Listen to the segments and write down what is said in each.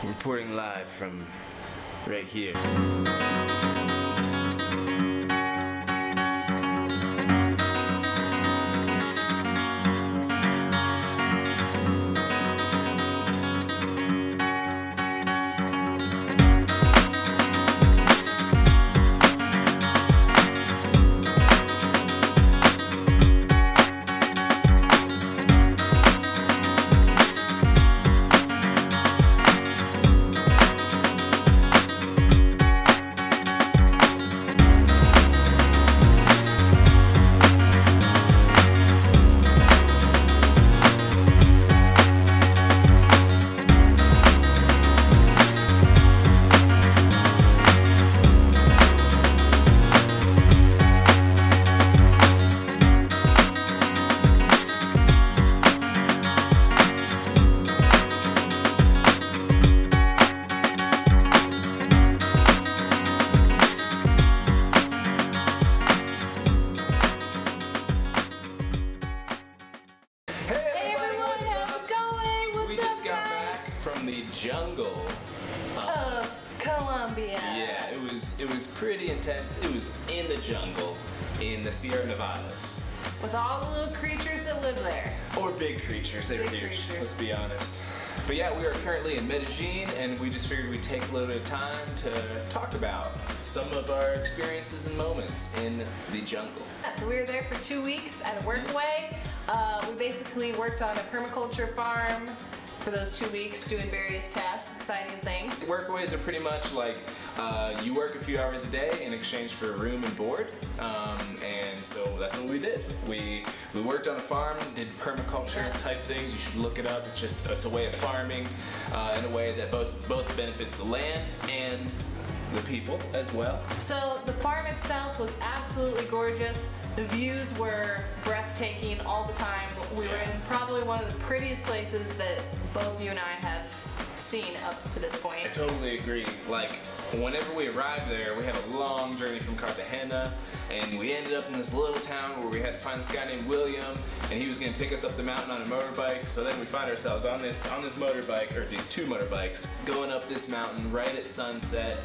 Reporting live from right here. Jungle of Colombia. Yeah, it was pretty intense. It was in the jungle in the Sierra Nevadas. With all the little creatures that live there. Or big creatures, they were huge, let's be honest. But yeah, we are currently in Medellin, and we just figured we'd take a little bit of time to talk about some of our experiences and moments in the jungle. Yeah, so we were there for 2 weeks at a Workaway. We basically worked on a permaculture farm for those 2 weeks, doing various tasks, exciting things. Workaways are pretty much like you work a few hours a day in exchange for room and board, and so that's what we did. We worked on a farm, did permaculture type things. You should look it up. It's a way of farming in a way that both benefits the land and the people as well. So the farm itself was absolutely gorgeous. The views were breathtaking all the time. We were in probably one of the prettiest places that both you and I have seen up to this point. I totally agree. Like, whenever we arrived there, we had a long journey from Cartagena, and we ended up in this little town where we had to find this guy named William, and he was going to take us up the mountain on a motorbike. So then we find ourselves on this motorbike, or these two motorbikes, going up this mountain right at sunset.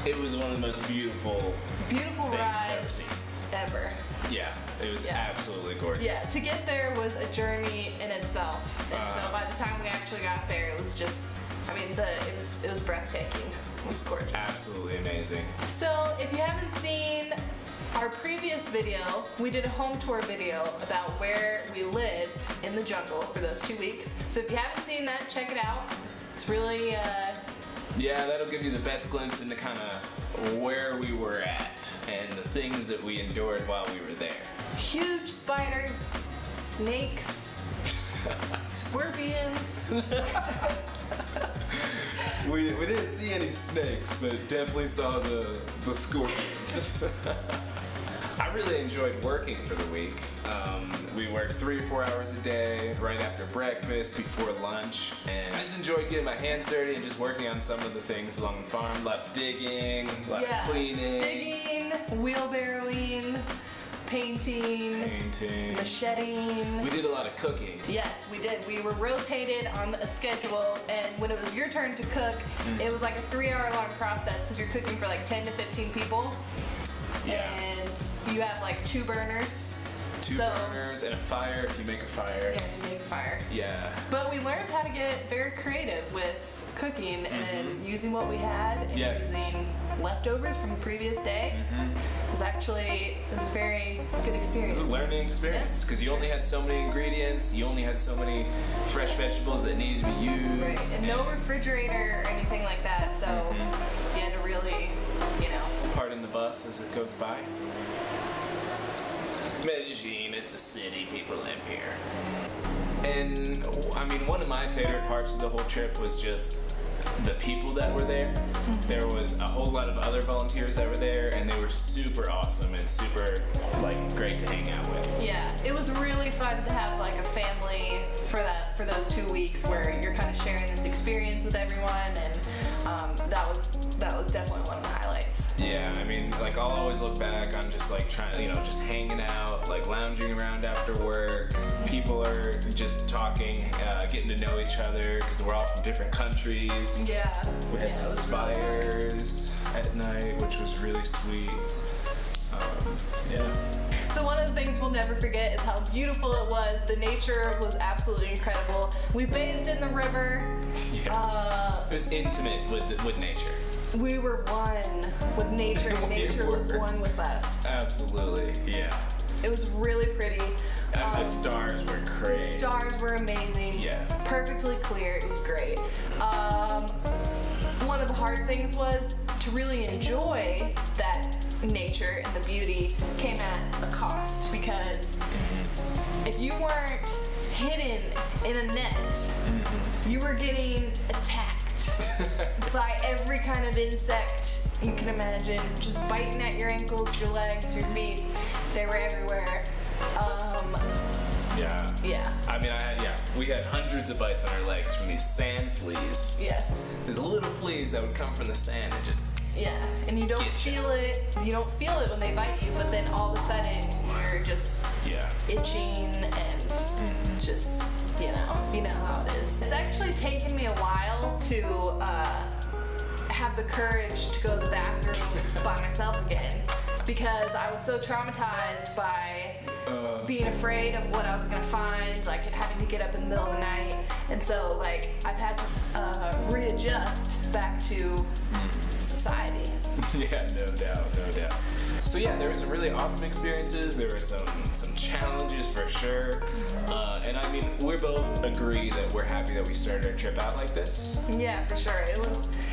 It was one of the most beautiful things I've ever seen. Ever. Yeah, it was absolutely gorgeous. Yeah, to get there was a journey in itself. And so by the time we actually got there, it was just, I mean, it was breathtaking. It was gorgeous. Absolutely amazing. So if you haven't seen our previous video, we did a home tour video about where we lived in the jungle for those 2 weeks. So if you haven't seen that, check it out. It's really yeah, that'll give you the best glimpse into kind of where we were at and the things that we endured while we were there. Huge spiders, snakes, scorpions. We didn't see any snakes, but definitely saw the scorpions. I really enjoyed working for the week. We worked 3 or 4 hours a day, right after breakfast, before lunch, and I just enjoyed getting my hands dirty and just working on some of the things along the farm. A lot of digging, a lot of cleaning. Digging, wheelbarrowing, painting, macheting. We did a lot of cooking. Yes, we did. We were rotated on a schedule, and when it was your turn to cook, it was like a 3-hour long process because you're cooking for like 10 to 15 people. Yeah. And you have like 2 burners. Two burners and a fire if you make a fire. Yeah, you make a fire. Yeah. But we learned how to get very creative with cooking and using what we had and using leftovers from the previous day. It was a very good experience. It was a learning experience because you only had so many ingredients, you only had so many fresh vegetables that needed to be used. Right, and no refrigerator or anything like that, so you had to really, you know. Pardon the bus as it goes by. Medellin, it's a city, people live here. And I mean, one of my favorite parts of the whole trip was just the people that were there. There was a whole lot of other volunteers that were there, and they were super awesome and super like great to hang out with. Yeah, it was really fun to have like a family for those 2 weeks where you're kind of sharing this experience with everyone, and that was definitely one of the highlights. Yeah, I mean, like I'll always look back on just like trying, you know, just hanging out, like lounging around after work. People are just talking, getting to know each other because we're all from different countries. Yeah. We had some fires at night, which was really sweet. Yeah. So one of the things we'll never forget is how beautiful it was. The nature was absolutely incredible. We bathed in the river. Yeah. It was intimate with nature. We were one with nature. Nature was one with us. Absolutely, yeah. It was really pretty. And the stars were crazy. The stars were amazing. Yeah. Perfectly clear. It was great. One of the hard things was to really enjoy that nature and the beauty came at a cost, because if you weren't hidden in a net, you were getting attacked by every kind of insect you can imagine, just biting at your ankles, your legs, your feet. They were everywhere. Yeah. I mean, we had hundreds of bites on our legs from these sand fleas. Yes. These little fleas that would come from the sand and just and you don't feel it. You don't feel it when they bite you, but then all of a sudden you're just itching and just you know how it is. It's actually taken me a while to have the courage to go to the bathroom by myself again, because I was so traumatized by being afraid of what I was gonna find, like having to get up in the middle of the night, and so like I've had to readjust back to society. Yeah, no doubt. So yeah, there were some really awesome experiences. There were some challenges for sure. And I mean, we both agree that we're happy that we started our trip out like this. Yeah, for sure.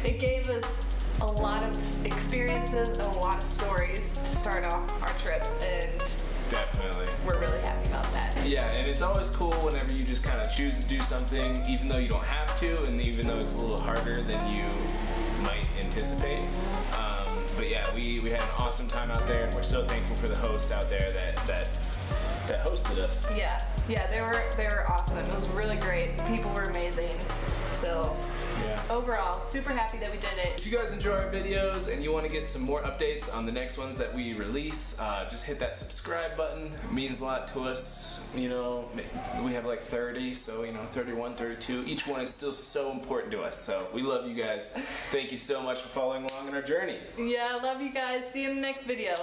It gave us a lot of experiences and a lot of stories to start off our trip, and definitely we're really happy about that. Yeah, and it's always cool whenever you just kind of choose to do something, even though you don't have to, and even though it's a little harder than you might anticipate. But yeah, we had an awesome time out there, and we're so thankful for the hosts out there that hosted us. Yeah, they were awesome. It was really great. The people were amazing. So overall, super happy that we did it. If you guys enjoy our videos and you want to get some more updates on the next ones that we release, just hit that subscribe button. It means a lot to us. You know, we have like 30, so 31, 32. Each one is still so important to us. So we love you guys. Thank you so much for following along on our journey. Yeah, I love you guys. See you in the next video.